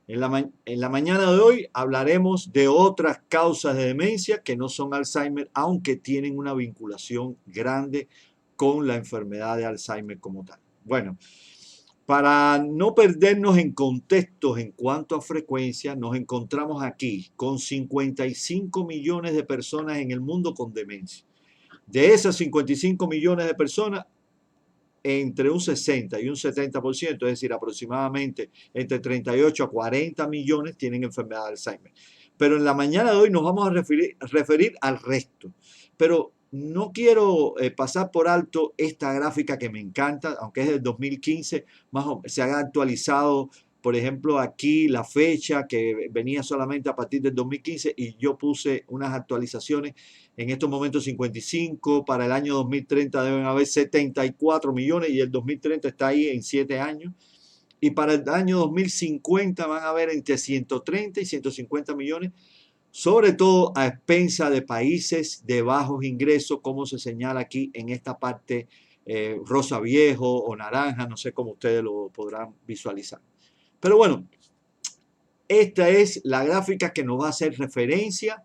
En la mañana de hoy hablaremos de otras causas de demencia que no son Alzheimer, aunque tienen una vinculación grande con la enfermedad de Alzheimer como tal. Bueno, para no perdernos en contextos en cuanto a frecuencia, nos encontramos aquí con 55 millones de personas en el mundo con demencia. De esas 55 millones de personas, entre un 60 y un 70%, es decir, aproximadamente entre 38 a 40 millones tienen enfermedad de Alzheimer. Pero en la mañana de hoy nos vamos a referir al resto. Pero no quiero pasar por alto esta gráfica que me encanta, aunque es del 2015, se ha actualizado, por ejemplo, aquí la fecha que venía solamente a partir del 2015 y yo puse unas actualizaciones en estos momentos 55, para el año 2030 deben haber 74 millones y el 2030 está ahí en 7 años. Y para el año 2050 van a haber entre 130 y 150 millones, sobre todo a expensa de países de bajos ingresos, como se señala aquí en esta parte rosa viejo o naranja, no sé cómo ustedes lo podrán visualizar. Pero bueno, esta es la gráfica que nos va a hacer referencia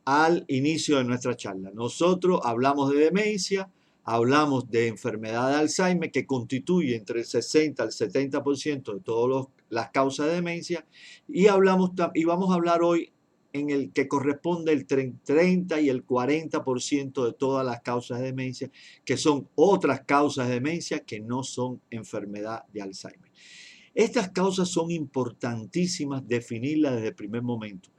al inicio de nuestra charla. Nosotros hablamos de demencia, hablamos de enfermedad de Alzheimer que constituye entre el 60 al 70% de todas las causas de demencia y vamos a hablar hoy en el que corresponde el 30 y el 40% de todas las causas de demencia, que son otras causas de demencia que no son enfermedad de Alzheimer. Estas causas son importantísimas definirlas desde el primer momento.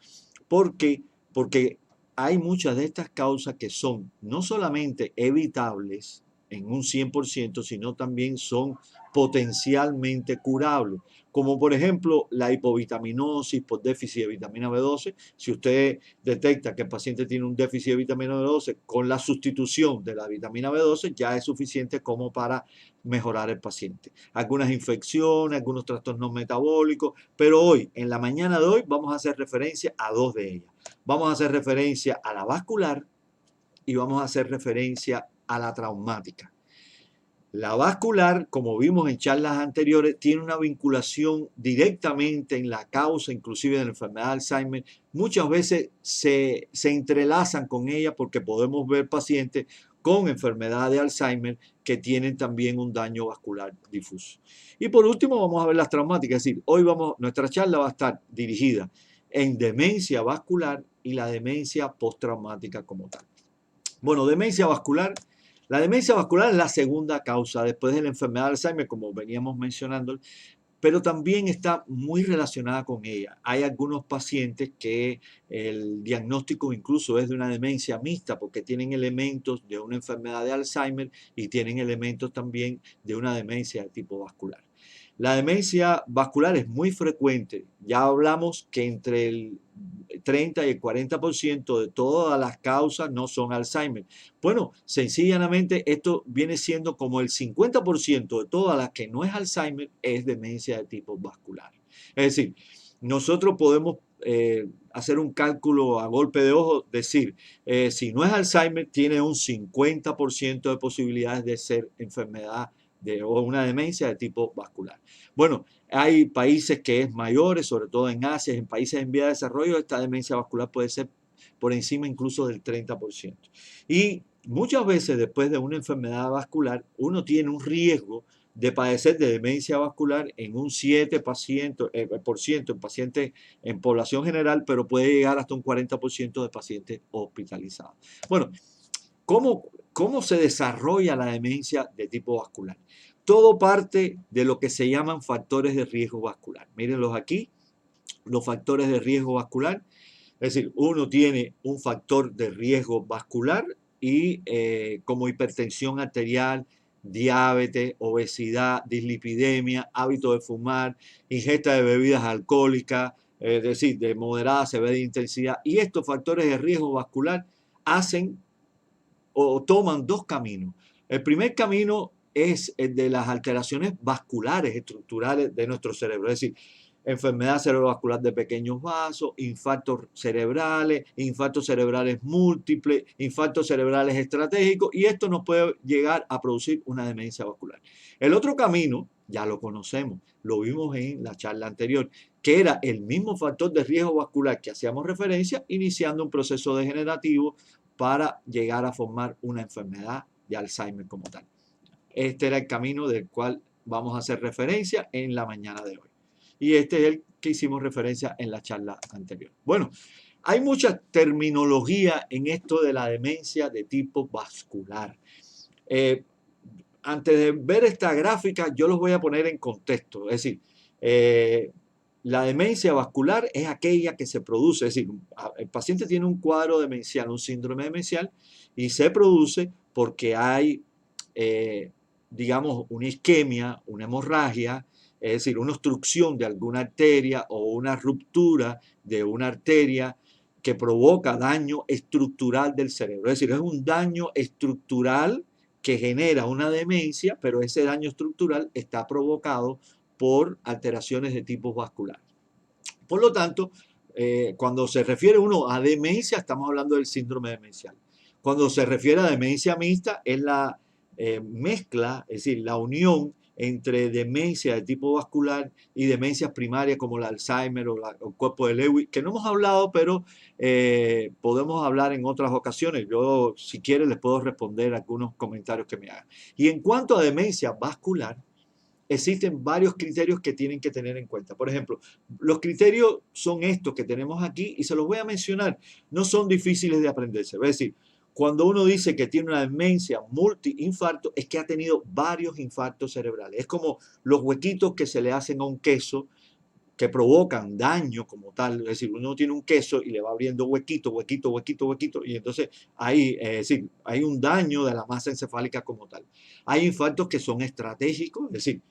¿Por qué? Porque hay muchas de estas causas que son no solamente evitables en un 100%, sino también son potencialmente curables, como por ejemplo la hipovitaminosis por déficit de vitamina B12. Si usted detecta que el paciente tiene un déficit de vitamina B12, con la sustitución de la vitamina B12 ya es suficiente como para mejorar el paciente. Algunas infecciones, algunos trastornos metabólicos, pero hoy, en la mañana de hoy, vamos a hacer referencia a dos de ellas. Vamos a hacer referencia a la vascular y vamos a hacer referencia a la traumática. La vascular, como vimos en charlas anteriores, tiene una vinculación directamente en la causa, inclusive de la enfermedad de Alzheimer. Muchas veces se entrelazan con ella porque podemos ver pacientes con enfermedad de Alzheimer que tienen también un daño vascular difuso. Y por último vamos a ver las traumáticas, es decir, nuestra charla va a estar dirigida en demencia vascular y la demencia postraumática como tal. Bueno, demencia vascular. La demencia vascular es la segunda causa después de la enfermedad de Alzheimer, como veníamos mencionando, pero también está muy relacionada con ella. Hay algunos pacientes que el diagnóstico incluso es de una demencia mixta porque tienen elementos de una enfermedad de Alzheimer y tienen elementos también de una demencia de tipo vascular. La demencia vascular es muy frecuente. Ya hablamos que entre el 30 y el 40% de todas las causas no son Alzheimer. Bueno, sencillamente esto viene siendo como el 50% de todas las que no es Alzheimer es demencia de tipo vascular. Es decir, nosotros podemos hacer un cálculo a golpe de ojo, decir, si no es Alzheimer, tiene un 50% de posibilidades de ser enfermedad o una demencia de tipo vascular. Bueno, hay países que es mayores, sobre todo en Asia, en países en vía de desarrollo, esta demencia vascular puede ser por encima incluso del 30%. Y muchas veces después de una enfermedad vascular, uno tiene un riesgo de padecer de demencia vascular en un 7% en pacientes en población general, pero puede llegar hasta un 40% de pacientes hospitalizados. Bueno, ¿cómo se desarrolla la demencia de tipo vascular? Todo parte de lo que se llaman factores de riesgo vascular. Mírenlos aquí, los factores de riesgo vascular. Es decir, uno tiene un factor de riesgo vascular y como hipertensión arterial, diabetes, obesidad, dislipidemia, hábito de fumar, ingesta de bebidas alcohólicas, es decir, de moderada, severa intensidad. Y estos factores de riesgo vascular hacen o toman dos caminos. El primer camino es el de las alteraciones vasculares estructurales de nuestro cerebro, es decir, enfermedad cerebrovascular de pequeños vasos, infartos cerebrales múltiples, infartos cerebrales estratégicos, y esto nos puede llegar a producir una demencia vascular. El otro camino ya lo conocemos, lo vimos en la charla anterior, que era el mismo factor de riesgo vascular que hacíamos referencia, iniciando un proceso degenerativo para llegar a formar una enfermedad de Alzheimer como tal. Este era el camino del cual vamos a hacer referencia en la mañana de hoy. Y este es el que hicimos referencia en la charla anterior. Bueno, hay mucha terminología en esto de la demencia de tipo vascular. Antes de ver esta gráfica, yo los voy a poner en contexto. Es decir, la demencia vascular es aquella que se produce, es decir, el paciente tiene un cuadro demencial, un síndrome demencial, y se produce porque hay, digamos, una isquemia, una hemorragia, es decir, una obstrucción de alguna arteria o una ruptura de una arteria que provoca daño estructural del cerebro. Es decir, es un daño estructural que genera una demencia, pero ese daño estructural está provocado por alteraciones de tipo vascular. Por lo tanto, cuando se refiere uno a demencia, estamos hablando del síndrome demencial. Cuando se refiere a demencia mixta, es la mezcla, es decir, la unión entre demencia de tipo vascular y demencias primarias como el Alzheimer o el cuerpo de Lewy, que no hemos hablado, pero podemos hablar en otras ocasiones. Yo, si quieren, les puedo responder algunos comentarios que me hagan. Y en cuanto a demencia vascular, existen varios criterios que tienen que tener en cuenta. Por ejemplo, los criterios son estos que tenemos aquí y se los voy a mencionar. No son difíciles de aprenderse. Es decir, cuando uno dice que tiene una demencia multiinfarto, es que ha tenido varios infartos cerebrales. Es como los huequitos que se le hacen a un queso que provocan daño como tal. Es decir, uno tiene un queso y le va abriendo huequito, huequito, huequito, huequito, y entonces hay, es decir, hay un daño de la masa encefálica como tal. Hay infartos que son estratégicos, es decir,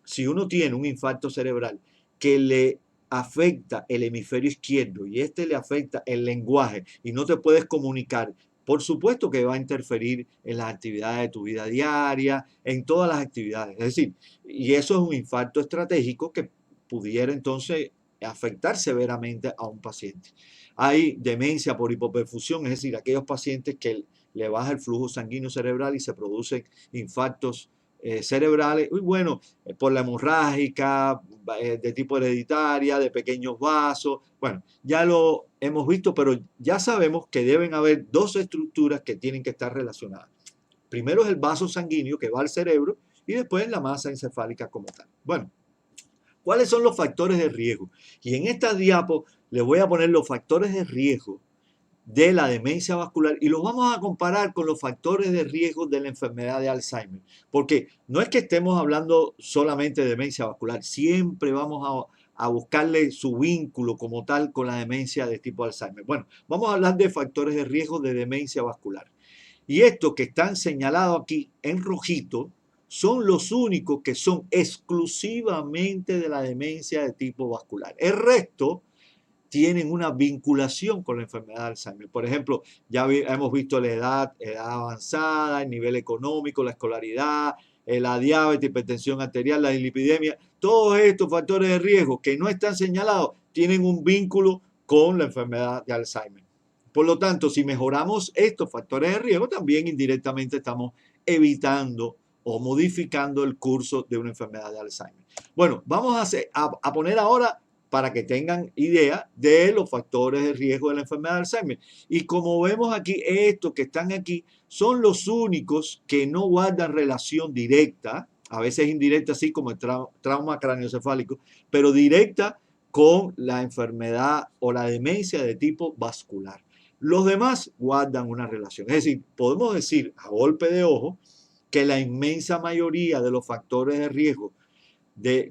si uno tiene un infarto cerebral que le afecta el hemisferio izquierdo y este le afecta el lenguaje y no te puedes comunicar, por supuesto que va a interferir en las actividades de tu vida diaria, en todas las actividades. Es decir, y eso es un infarto estratégico que pudiera entonces afectar severamente a un paciente. Hay demencia por hipoperfusión, es decir, aquellos pacientes que le baja el flujo sanguíneo cerebral y se producen infartos cerebrales, y bueno, por la hemorrágica, de tipo hereditaria, de pequeños vasos, bueno, ya lo hemos visto, pero ya sabemos que deben haber dos estructuras que tienen que estar relacionadas. Primero es el vaso sanguíneo que va al cerebro y después la masa encefálica como tal. Bueno, ¿cuáles son los factores de riesgo? Y en esta diapo les voy a poner los factores de riesgo de la demencia vascular y los vamos a comparar con los factores de riesgo de la enfermedad de Alzheimer. Porque no es que estemos hablando solamente de demencia vascular, siempre vamos a buscarle su vínculo como tal con la demencia de tipo Alzheimer. Bueno, vamos a hablar de factores de riesgo de demencia vascular. Y estos que están señalados aquí en rojito son los únicos que son exclusivamente de la demencia de tipo vascular. El resto tienen una vinculación con la enfermedad de Alzheimer. Por ejemplo, ya hemos visto la edad avanzada, el nivel económico, la escolaridad, la diabetes, hipertensión arterial, la dislipidemia. Todos estos factores de riesgo que no están señalados tienen un vínculo con la enfermedad de Alzheimer. Por lo tanto, si mejoramos estos factores de riesgo, también indirectamente estamos evitando o modificando el curso de una enfermedad de Alzheimer. Bueno, vamos a poner ahora para que tengan idea de los factores de riesgo de la enfermedad de Alzheimer. Y como vemos aquí, estos que están aquí son los únicos que no guardan relación directa, a veces indirecta, así como el trauma craneoencefálico, pero directa con la enfermedad o la demencia de tipo vascular. Los demás guardan una relación. Es decir, podemos decir a golpe de ojo que la inmensa mayoría de los factores de riesgo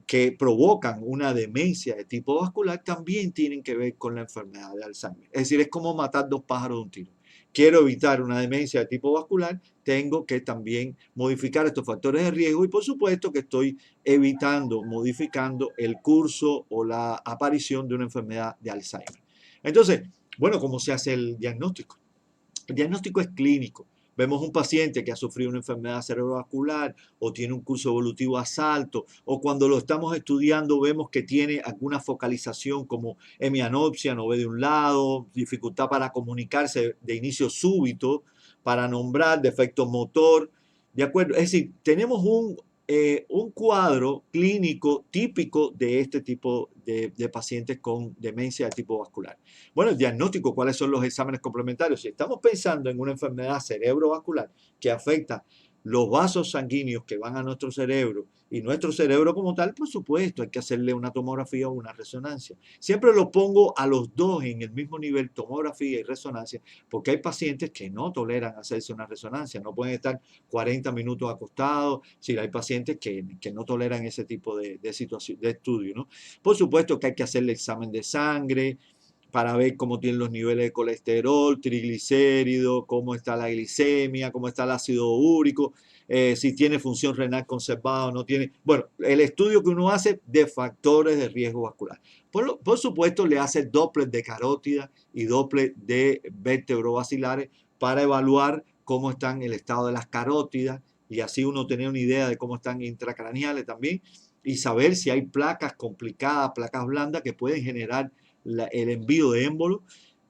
que provocan una demencia de tipo vascular también tienen que ver con la enfermedad de Alzheimer. Es decir, es como matar dos pájaros de un tiro. Quiero evitar una demencia de tipo vascular, tengo que también modificar estos factores de riesgo y por supuesto que estoy evitando, modificando el curso o la aparición de una enfermedad de Alzheimer. Entonces, bueno, ¿cómo se hace el diagnóstico? El diagnóstico es clínico. Vemos un paciente que ha sufrido una enfermedad cerebrovascular o tiene un curso evolutivo alto, o cuando lo estamos estudiando vemos que tiene alguna focalización como hemianopsia, no ve de un lado, dificultad para comunicarse de inicio súbito, para nombrar defecto motor, ¿de acuerdo? Es decir, tenemos un cuadro clínico típico de este tipo de pacientes con demencia de tipo vascular. Bueno, el diagnóstico, ¿cuáles son los exámenes complementarios? Si estamos pensando en una enfermedad cerebrovascular que afecta los vasos sanguíneos que van a nuestro cerebro y nuestro cerebro como tal, por supuesto, hay que hacerle una tomografía o una resonancia. Siempre lo pongo a los dos en el mismo nivel, tomografía y resonancia, porque hay pacientes que no toleran hacerse una resonancia, no pueden estar 40 minutos acostados. Sí, hay pacientes que no toleran ese tipo de situación, de estudio, ¿no? Por supuesto que hay que hacerle examen de sangre para ver cómo tienen los niveles de colesterol, triglicéridos, cómo está la glicemia, cómo está el ácido úrico, si tiene función renal conservada o no tiene. Bueno, el estudio que uno hace de factores de riesgo vascular. Por supuesto, le hace Doppler de carótida y Doppler de vértebro-basilares para evaluar cómo están el estado de las carótidas y así uno tener una idea de cómo están intracraneales también y saber si hay placas complicadas, placas blandas que pueden generar el envío de émbolo.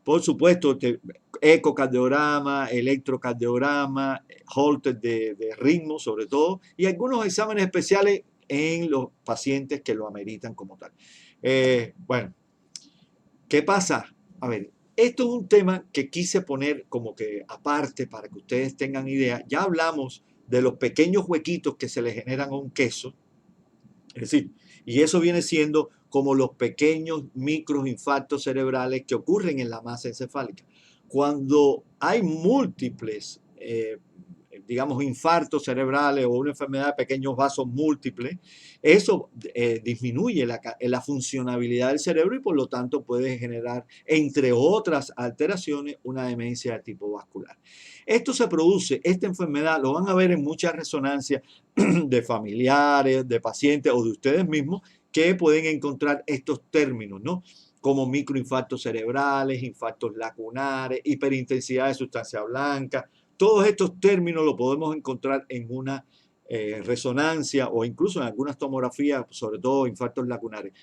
Por supuesto, ecocardiograma, electrocardiograma, Holter de ritmo sobre todo, y algunos exámenes especiales en los pacientes que lo ameritan como tal. Bueno, ¿qué pasa? A ver, esto es un tema que quise poner como que aparte para que ustedes tengan idea. Ya hablamos de los pequeños huequitos que se le generan a un queso, es decir, y eso viene siendo como los pequeños microinfartos cerebrales que ocurren en la masa encefálica. Cuando hay múltiples, digamos, infartos cerebrales o una enfermedad de pequeños vasos múltiples, eso disminuye la funcionabilidad del cerebro y por lo tanto puede generar, entre otras alteraciones, una demencia de tipo vascular. Esto se produce, esta enfermedad, lo van a ver en muchas resonancias de familiares, de pacientes o de ustedes mismos que pueden encontrar estos términos, ¿no? Como microinfartos cerebrales, infartos lacunares, hiperintensidad de sustancia blanca. Todos estos términos los podemos encontrar en una resonancia o incluso en algunas tomografías, sobre todo infartos lacunares.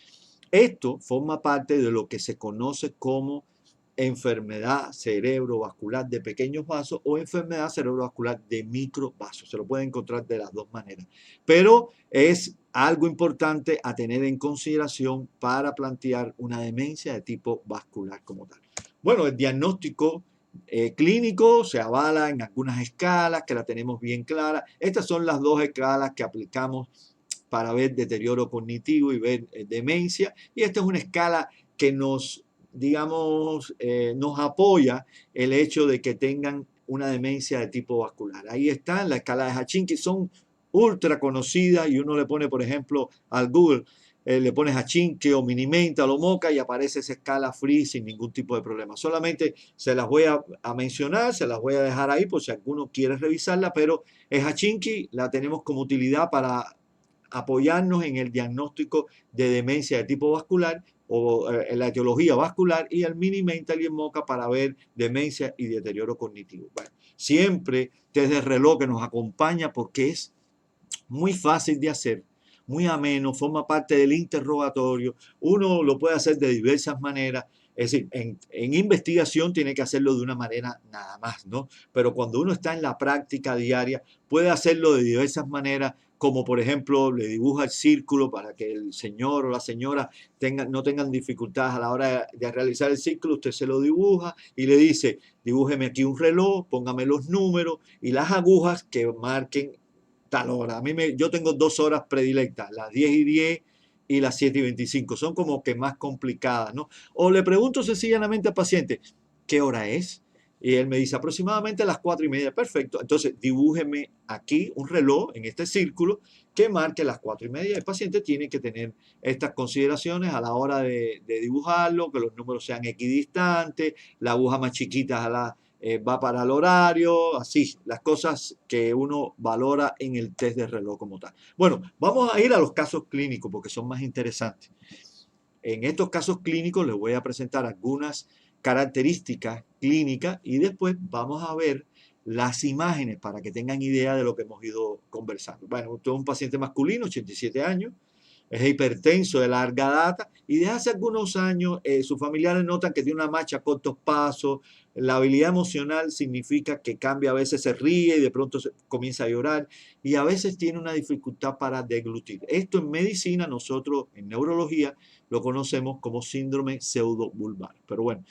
Esto forma parte de lo que se conoce como enfermedad cerebrovascular de pequeños vasos o enfermedad cerebrovascular de microvasos. Se lo puede encontrar de las dos maneras. Pero es algo importante a tener en consideración para plantear una demencia de tipo vascular como tal. Bueno, el diagnóstico clínico se avala en algunas escalas que la tenemos bien clara. Estas son las dos escalas que aplicamos para ver deterioro cognitivo y ver demencia. Y esta es una escala que nos, digamos, nos apoya el hecho de que tengan una demencia de tipo vascular. Ahí está, en la escala de Hachinki, son ultra conocidas y uno le pone, por ejemplo, al Google, le pones Hachinki o Mini-Mental o Mocha y aparece esa escala free sin ningún tipo de problema. Solamente se las voy a mencionar, se las voy a dejar ahí por si alguno quiere revisarla, pero es Hachinki, la tenemos como utilidad para apoyarnos en el diagnóstico de demencia de tipo vascular o en la etiología vascular y el Mini-Mental y el Mocha para ver demencia y deterioro cognitivo. Bueno, siempre desde el reloj que nos acompaña porque es muy fácil de hacer, muy ameno, forma parte del interrogatorio, uno lo puede hacer de diversas maneras. Es decir, en investigación tiene que hacerlo de una manera nada más, ¿no? Pero cuando uno está en la práctica diaria, puede hacerlo de diversas maneras, como por ejemplo, le dibuja el círculo para que el señor o la señora no tengan dificultades a la hora de realizar el círculo, usted se lo dibuja y le dice, dibújeme aquí un reloj, póngame los números y las agujas que marquen tal hora. Yo tengo 2 horas predilectas, las 10:10 y las 7:25. Son como que más complicadas, ¿no? O le pregunto sencillamente al paciente, ¿qué hora es? Y él me dice aproximadamente a las 4:30. Perfecto. Entonces, dibújeme aquí un reloj en este círculo que marque las 4:30. El paciente tiene que tener estas consideraciones a la hora de dibujarlo, que los números sean equidistantes, la aguja más chiquita va para el horario, así, las cosas que uno valora en el test de reloj como tal. Bueno, vamos a ir a los casos clínicos porque son más interesantes. En estos casos clínicos les voy a presentar algunas características clínicas y después vamos a ver las imágenes para que tengan idea de lo que hemos ido conversando. Bueno, usted es un paciente masculino, 87 años, es hipertenso de larga data y desde hace algunos años sus familiares notan que tiene una marcha a cortos pasos. La habilidad emocional significa que cambia, a veces se ríe y de pronto comienza a llorar y a veces tiene una dificultad para deglutir. Esto en medicina, nosotros en neurología lo conocemos como síndrome pseudobulbar. Pero bueno,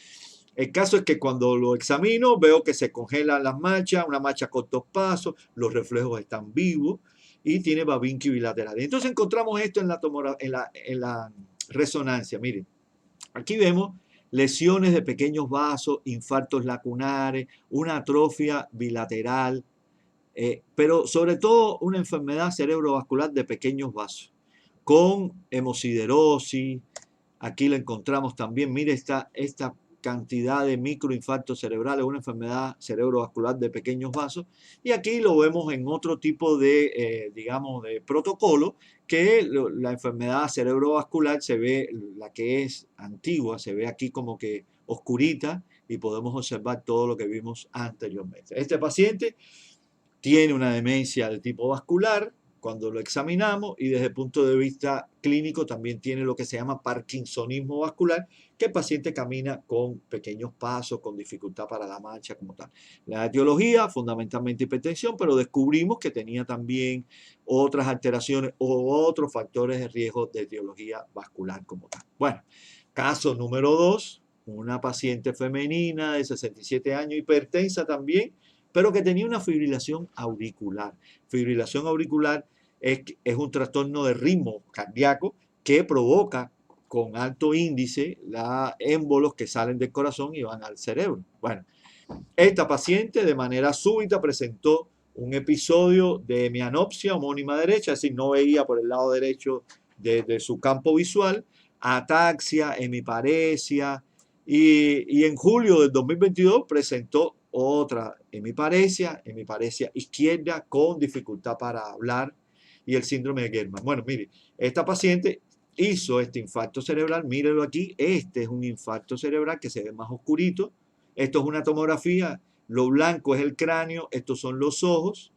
el caso es que cuando lo examino veo que se congelan las marchas, una marcha a cortos pasos, los reflejos están vivos y tiene babinquio bilateral. Entonces encontramos esto en la resonancia. Miren, aquí vemos lesiones de pequeños vasos, infartos lacunares, una atrofia bilateral, pero sobre todo una enfermedad cerebrovascular de pequeños vasos, con hemosiderosis. Aquí la encontramos también, mire esta cantidad de microinfartos cerebrales, una enfermedad cerebrovascular de pequeños vasos. Y aquí lo vemos en otro tipo de, digamos, de protocolo, que la enfermedad cerebrovascular se ve, la que es antigua, se ve aquí como que oscurita y podemos observar todo lo que vimos anteriormente. Este paciente tiene una demencia de tipo vascular cuando lo examinamos y desde el punto de vista clínico también tiene lo que se llama parkinsonismo vascular, que el paciente camina con pequeños pasos, con dificultad para la marcha como tal. La etiología, fundamentalmente hipertensión, pero descubrimos que tenía también otras alteraciones o otros factores de riesgo de etiología vascular como tal. Bueno, caso número 2, una paciente femenina de 67 años, hipertensa también, pero que tenía una fibrilación auricular. Fibrilación auricular es un trastorno de ritmo cardíaco que provoca con alto índice los émbolos que salen del corazón y van al cerebro. Bueno, esta paciente de manera súbita presentó un episodio de hemianopsia homónima derecha, es decir, no veía por el lado derecho de su campo visual, ataxia, hemiparesia, y en julio del 2022 presentó otra hemiparesia izquierda con dificultad para hablar y el síndrome de German. Bueno, mire, esta paciente hizo este infarto cerebral, mírenlo aquí, este es un infarto cerebral que se ve más oscurito, esto es una tomografía, lo blanco es el cráneo, estos son los ojos,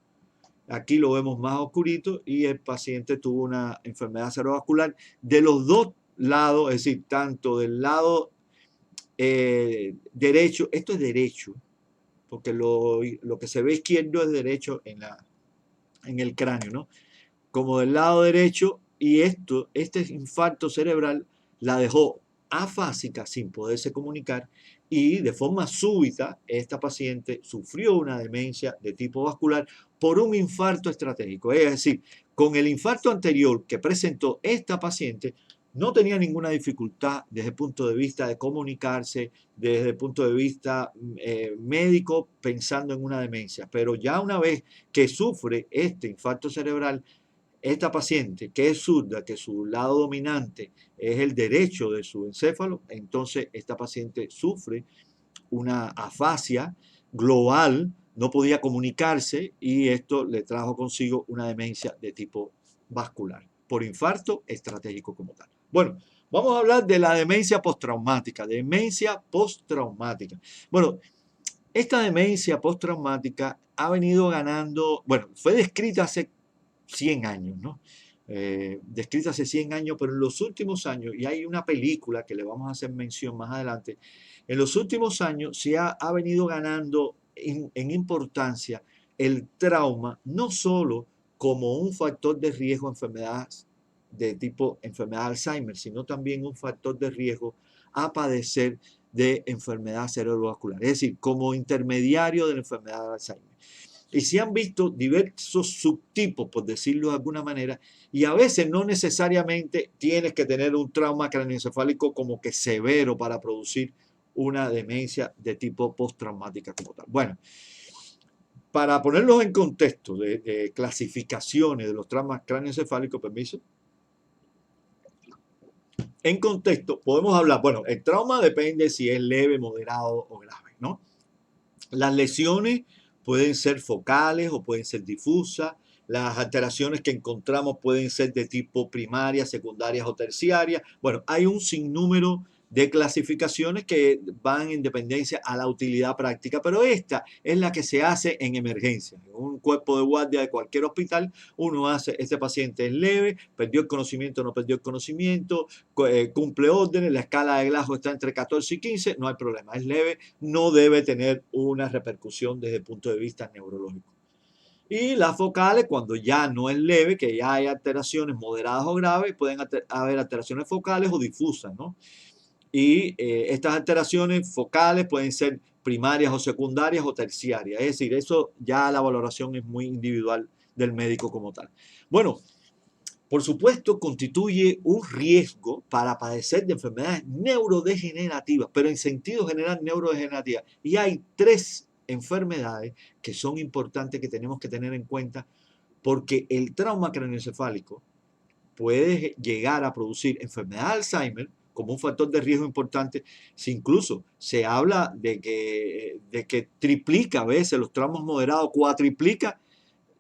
aquí lo vemos más oscurito y el paciente tuvo una enfermedad cerebrovascular de los dos lados, es decir, tanto del lado derecho, esto es derecho, porque lo que se ve izquierdo es derecho en el cráneo, ¿no? Como del lado derecho, y este infarto cerebral la dejó afásica sin poderse comunicar y de forma súbita esta paciente sufrió una demencia de tipo vascular por un infarto estratégico. Es decir, con el infarto anterior que presentó esta paciente no tenía ninguna dificultad desde el punto de vista de comunicarse, desde el punto de vista médico pensando en una demencia, pero ya una vez que sufre este infarto cerebral, esta paciente que es zurda, que su lado dominante es el derecho de su encéfalo, entonces esta paciente sufre una afasia global, no podía comunicarse y esto le trajo consigo una demencia de tipo vascular, por infarto estratégico como tal. Bueno, vamos a hablar de la demencia postraumática, Bueno, esta demencia postraumática ha venido ganando, bueno, fue descrita hace 100 años, ¿no? Descrita hace 100 años, pero en los últimos años, y hay una película que le vamos a hacer mención más adelante, en los últimos años se ha venido ganando en importancia el trauma, no solo como un factor de riesgo a enfermedades de tipo enfermedad de Alzheimer, sino también un factor de riesgo a padecer de enfermedad cerebrovascular, es decir, como intermediario de la enfermedad de Alzheimer. Y se han visto diversos subtipos, por decirlo de alguna manera, y a veces no necesariamente tienes que tener un trauma craneoencefálico como que severo para producir una demencia de tipo postraumática como tal. Bueno, para ponerlos en contexto de clasificaciones de los traumas craneoencefálicos, permiso, en contexto podemos hablar, bueno, el trauma depende si es leve, moderado o grave, ¿no? Las lesiones pueden ser focales o pueden ser difusas. Las alteraciones que encontramos pueden ser de tipo primaria, secundarias o terciarias. Bueno, hay un sinnúmero de clasificaciones que van en dependencia a la utilidad práctica, pero esta es la que se hace en emergencia. En un cuerpo de guardia de cualquier hospital, uno hace, este paciente es leve, perdió el conocimiento, no perdió el conocimiento, cumple órdenes, la escala de Glasgow está entre 14 y 15, no hay problema, es leve, no debe tener una repercusión desde el punto de vista neurológico. Y las focales, cuando ya no es leve, que ya hay alteraciones moderadas o graves, pueden haber alteraciones focales o difusas, ¿no? Y estas alteraciones focales pueden ser primarias o secundarias o terciarias. Es decir, eso ya la valoración es muy individual del médico como tal. Bueno, por supuesto, constituye un riesgo para padecer de enfermedades neurodegenerativas, pero en sentido general neurodegenerativas. Y hay 3 enfermedades que son importantes que tenemos que tener en cuenta porque el trauma craneoencefálico puede llegar a producir enfermedad de Alzheimer como un factor de riesgo importante. Si incluso se habla de que triplica a veces los traumas moderados, cuatriplica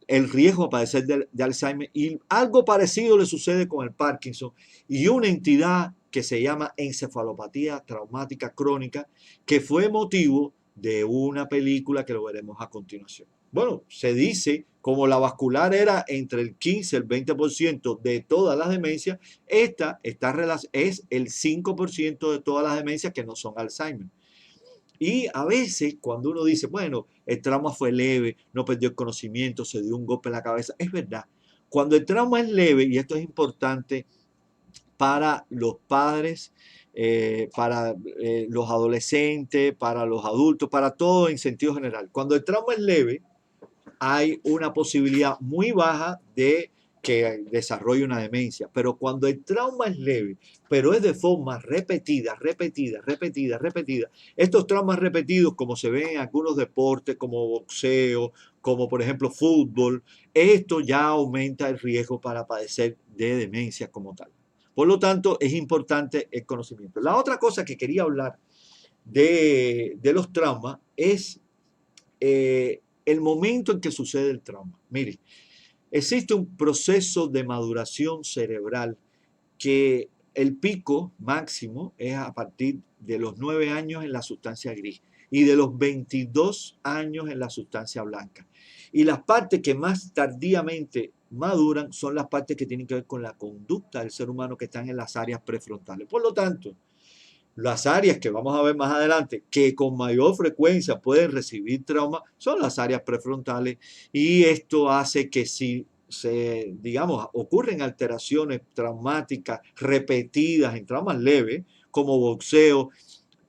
el riesgo de padecer de Alzheimer, y algo parecido le sucede con el Parkinson y una entidad que se llama encefalopatía traumática crónica, que fue motivo de una película que lo veremos a continuación. Bueno, se dice, como la vascular era entre el 15 y el 20% de todas las demencias, esta es el 5% de todas las demencias que no son Alzheimer. Y a veces cuando uno dice, bueno, el trauma fue leve, no perdió el conocimiento, se dio un golpe en la cabeza, es verdad. Cuando el trauma es leve, y esto es importante para los padres, para los adolescentes, para los adultos, para todo en sentido general. Cuando el trauma es leve, hay una posibilidad muy baja de que desarrolle una demencia. Pero cuando el trauma es leve, pero es de forma repetida, estos traumas repetidos, como se ven en algunos deportes, como boxeo, como por ejemplo fútbol, esto ya aumenta el riesgo para padecer de demencia como tal. Por lo tanto, es importante el conocimiento. La otra cosa que quería hablar de los traumas es el momento en que sucede el trauma. Mire, existe un proceso de maduración cerebral que el pico máximo es a partir de los 9 años en la sustancia gris y de los 22 años en la sustancia blanca. Y las partes que más tardíamente maduran son las partes que tienen que ver con la conducta del ser humano, que están en las áreas prefrontales. Por lo tanto, las áreas que vamos a ver más adelante, que con mayor frecuencia pueden recibir trauma, son las áreas prefrontales, y esto hace que si digamos, ocurren alteraciones traumáticas repetidas en traumas leves, como boxeo,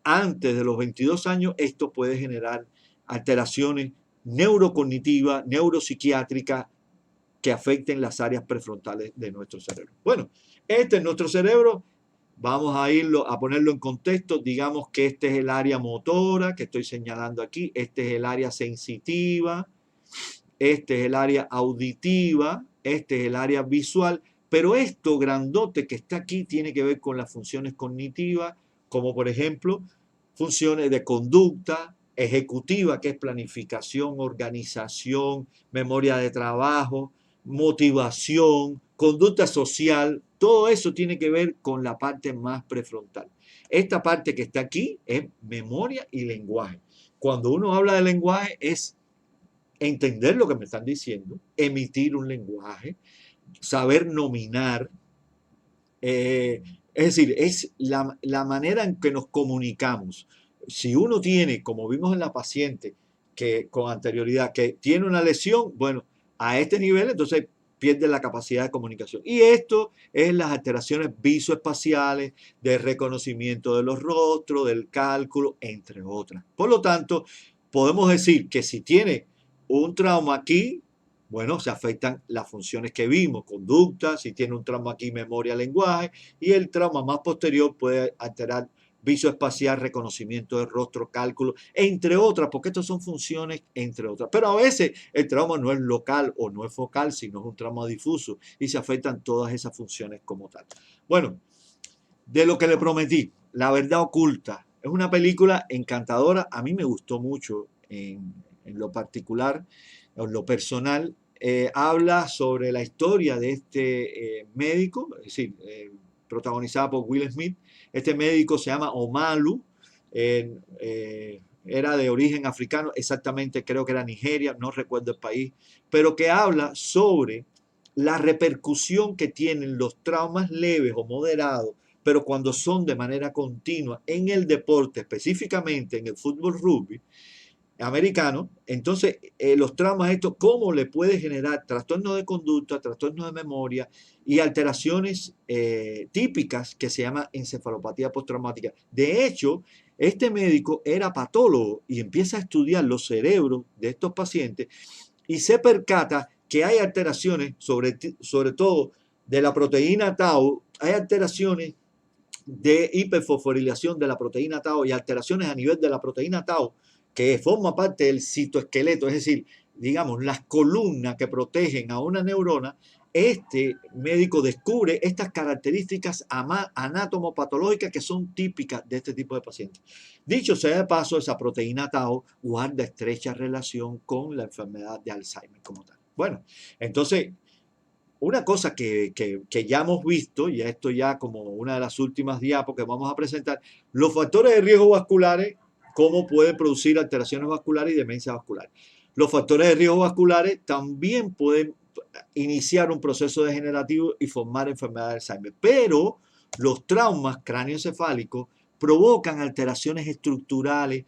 antes de los 22 años, esto puede generar alteraciones neurocognitivas, neuropsiquiátricas, que afecten las áreas prefrontales de nuestro cerebro. Bueno, este es nuestro cerebro. Vamos a ponerlo en contexto. Digamos que este es el área motora que estoy señalando aquí. Este es el área sensitiva. Este es el área auditiva. Este es el área visual. Pero esto grandote que está aquí tiene que ver con las funciones cognitivas, como por ejemplo funciones de conducta, ejecutiva, que es planificación, organización, memoria de trabajo, motivación, conducta social. Todo eso tiene que ver con la parte más prefrontal. Esta parte que está aquí es memoria y lenguaje. Cuando uno habla de lenguaje es entender lo que me están diciendo, emitir un lenguaje, saber nominar. Es decir, es la manera en que nos comunicamos. Si uno tiene, como vimos en la paciente, que con anterioridad, que tiene una lesión, bueno, a este nivel, entonces pierde la capacidad de comunicación. Y esto es las alteraciones visoespaciales, de reconocimiento de los rostros, del cálculo, entre otras. Por lo tanto, podemos decir que si tiene un trauma aquí, bueno, se afectan las funciones que vimos, conducta, si tiene un trauma aquí, memoria, lenguaje, y el trauma más posterior puede alterar visoespacial, reconocimiento de rostro, cálculo, entre otras, porque estas son funciones, entre otras. Pero a veces el trauma no es local o no es focal, sino es un trauma difuso y se afectan todas esas funciones como tal. Bueno, de lo que le prometí, La verdad oculta, es una película encantadora, a mí me gustó mucho en lo particular, en lo personal. Habla sobre la historia de este médico, es decir, protagonizada por Will Smith, Este médico se llama Omalu, era de origen africano, exactamente creo que era Nigeria, no recuerdo el país, pero que habla sobre la repercusión que tienen los traumas leves o moderados, pero cuando son de manera continua en el deporte, específicamente en el fútbol rugby americano, entonces los traumas estos, cómo le puede generar trastornos de conducta, trastornos de memoria y alteraciones típicas que se llama encefalopatía postraumática. De hecho, este médico era patólogo y empieza a estudiar los cerebros de estos pacientes y se percata que hay alteraciones, sobre todo de la proteína tau, hay alteraciones de hiperfosforilación de la proteína tau y alteraciones a nivel de la proteína tau que forma parte del citoesqueleto, es decir, digamos, las columnas que protegen a una neurona. Este médico descubre estas características anatomopatológicas que son típicas de este tipo de pacientes. Dicho sea de paso, esa proteína tau guarda estrecha relación con la enfermedad de Alzheimer como tal. Bueno, entonces, una cosa que ya hemos visto, y esto ya como una de las últimas diapos que vamos a presentar, los factores de riesgo vasculares, cómo pueden producir alteraciones vasculares y demencia vascular. Los factores de riesgo vasculares también pueden iniciar un proceso degenerativo y formar enfermedad de Alzheimer, pero los traumas cráneoencefálicos provocan alteraciones estructurales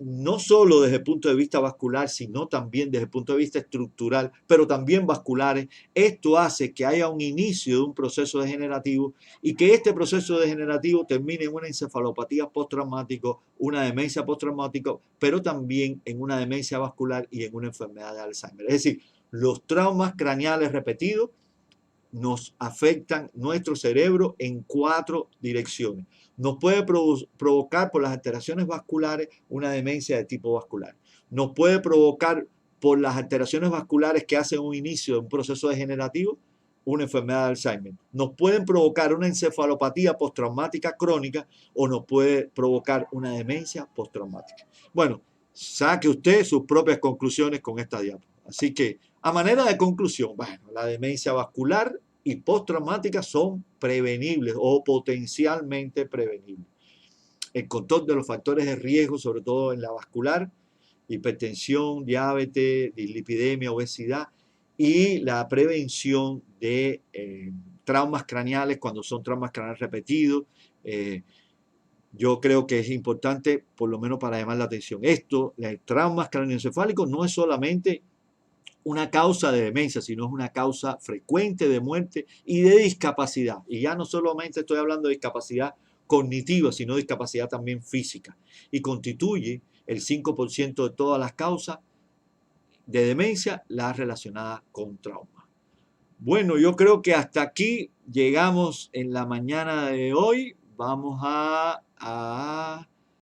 no solo desde el punto de vista vascular, sino también desde el punto de vista estructural, pero también vasculares. Esto hace que haya un inicio de un proceso degenerativo y que este proceso degenerativo termine en una encefalopatía postraumática, una demencia postraumática, pero también en una demencia vascular y en una enfermedad de Alzheimer. Es decir, los traumas craneales repetidos nos afectan nuestro cerebro en 4 direcciones. Nos puede provocar por las alteraciones vasculares una demencia de tipo vascular. Nos puede provocar por las alteraciones vasculares que hacen un inicio de un proceso degenerativo una enfermedad de Alzheimer. Nos pueden provocar una encefalopatía postraumática crónica o nos puede provocar una demencia postraumática. Bueno, saque usted sus propias conclusiones con esta diapositiva. Así que, a manera de conclusión, bueno, la demencia vascular y postraumática son prevenibles o potencialmente prevenibles. El control de los factores de riesgo, sobre todo en la vascular, hipertensión, diabetes, dislipidemia, obesidad, y la prevención de traumas craneales cuando son traumas craneales repetidos. Yo creo que es importante, por lo menos para llamar la atención, esto, el trauma craneoencefálico no es solamente una causa de demencia, sino es una causa frecuente de muerte y de discapacidad. Y ya no solamente estoy hablando de discapacidad cognitiva, sino discapacidad también física. Y constituye el 5% de todas las causas de demencia, las relacionadas con trauma. Bueno, yo creo que hasta aquí llegamos en la mañana de hoy. Vamos a